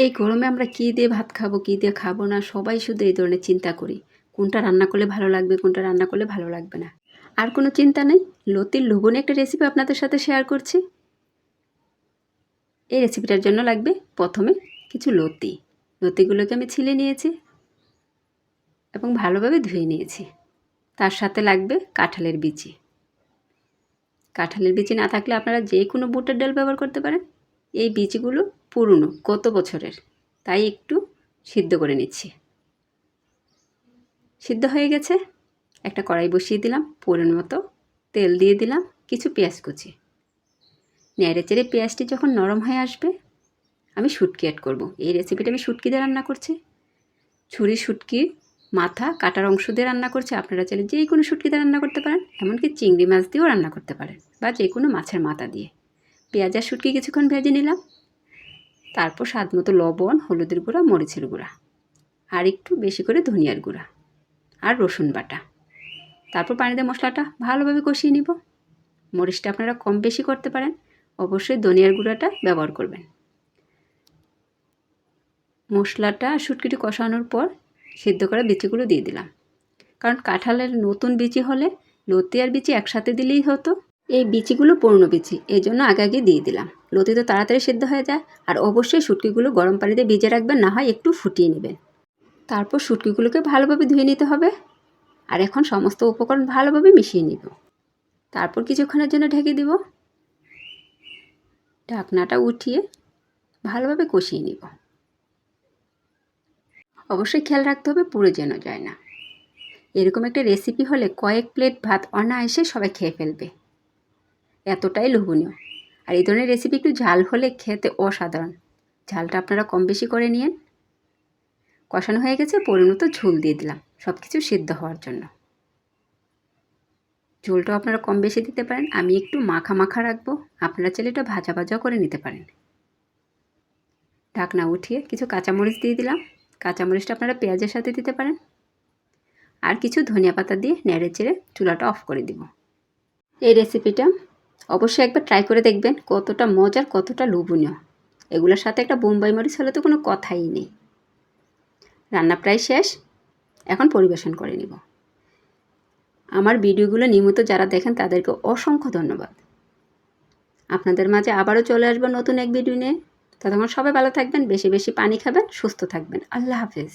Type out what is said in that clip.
এই গরমে আমরা কী দিয়ে ভাত খাবো, কী দিয়ে খাবো না, সবাই শুধু এই ধরনের চিন্তা করি। কোনটা রান্না করলে ভালো লাগবে, কোনটা রান্না করলে ভালো লাগবে না। আর কোনো চিন্তা নেই। লতির লোভনীয় একটা রেসিপি আপনাদের সাথে শেয়ার করছি। এই রেসিপিটার জন্য লাগবে প্রথমে কিছু লতি। লতিগুলোকে আমি ছিলে নিয়েছি এবং ভালোভাবে ধুয়ে নিয়েছি। তার সাথে লাগবে কাঁঠালের বিচি। কাঁঠালের বিচি না থাকলে আপনারা যে কোনো বুটের ডাল ব্যবহার করতে পারেন। এই বীজগুলো পুরনো, গত বছরের, তাই একটু সিদ্ধ করে নিচ্ছি। সিদ্ধ হয়ে গেছে। একটা কড়াই বসিয়ে দিলাম, পরিমাণ মতো তেল দিয়ে দিলাম, কিছু পেঁয়াজ কুচি। নেড়ে চেড়ে পেঁয়াজটি যখন নরম হয়ে আসবে, আমি শুটকি অ্যাড করব। এই রেসিপিটা আমি শুটকি দিয়ে রান্না করছি। ছুরি শুটকি মাথা কাটার অংশ দিয়ে রান্না করছি। আপনারা চাইলে যে কোনো শুটকি দিয়ে রান্না করতে পারেন, এমনকি চিংড়ি মাছ দিয়েও রান্না করতে পারেন, বা যে কোনো মাছের মাথা দিয়ে। পেঁয়াজ আর শুটকি কিছুক্ষণ ভেজে নিলাম। তারপর স্বাদ মতো লবণ, হলুদের গুঁড়া, মরিচের গুঁড়া, আর একটু বেশি করে ধনিয়ার গুঁড়া আর রসুন বাটা। তারপর পানি দিয়ে মশলাটা ভালোভাবে কষিয়ে নিব। মরিচটা আপনারা কম বেশি করতে পারেন, অবশ্যই ধনিয়ার গুঁড়াটা ব্যবহার করবেন। মশলাটা শুটকিটি কষানোর পর সিদ্ধ করা বিচিগুলো দিয়ে দিলাম। কারণ কাঁঠালের নতুন বিচি হলে লতি আর বিচি একসাথে দিলেই হতো। এই বিচিগুলো পুরনো বিচি, এই জন্য আগে আগে দিয়ে দিলাম। লতি তো তাড়াতাড়ি সিদ্ধ হয়ে যায়। আর অবশ্যই শুটকিগুলো গরম পানিতে ভিজে রাখবেন, না হয় একটু ফুটিয়ে নেবেন। তারপর শুটকিগুলোকে ভালোভাবে ধুয়ে নিতে হবে। আর এখন সমস্ত উপকরণ ভালোভাবে মিশিয়ে নিব। তারপর কিছুক্ষণের জন্য ঢেকে দিব। ঢাকনাটা উঠিয়ে ভালোভাবে কষিয়ে নিব। অবশ্যই খেয়াল রাখতে হবে পুড়ে যেন যায় না। এরকম একটা রেসিপি হলে কয়েক প্লেট ভাত অনায়াসে সবাই খেয়ে ফেলবে, এতটাই লোভনীয়। আর এই ধরনের রেসিপি একটু ঝাল হলে খেতে অসাধারণ। ঝালটা আপনারা কম বেশি করে নিন। কষানো হয়ে গেছে, পরিমতো ঝোল দিয়ে দিলাম সব কিছু সিদ্ধ হওয়ার জন্য। ঝোলটাও আপনারা কম বেশি দিতে পারেন। আমি একটু মাখা মাখা রাখবো, আপনারা চাইলে এটা ভাজা ভাজাও করে নিতে পারেন। ঢাকনা উঠিয়ে কিছু কাঁচামরিচ দিয়ে দিলাম। কাঁচামরিচটা আপনারা পেঁয়াজের সাথে দিতে পারেন। আর কিছু ধনিয়া পাতা দিয়ে নেড়ে চেড়ে চুলাটা অফ করে দিব। এই রেসিপিটা অবশ্যই একবার ট্রাই করে দেখবেন, কতটা মজার, কতটা লোভনীয়। এগুলোর সাথে একটা বোম্বাই মরিচ হলে তো কোনো কথাই নেই। রান্না প্রায় শেষ, এখন পরিবেশন করে নিব। আমার ভিডিওগুলো নিয়মিত যারা দেখেন তাদেরকে অসংখ্য ধন্যবাদ। আপনাদের মাঝে আবারও চলে আসবো নতুন এক ভিডিও নিয়ে। ততক্ষণ সবাই ভালো থাকবেন, বেশি বেশি পানি খাবেন, সুস্থ থাকবেন। আল্লাহ হাফেজ।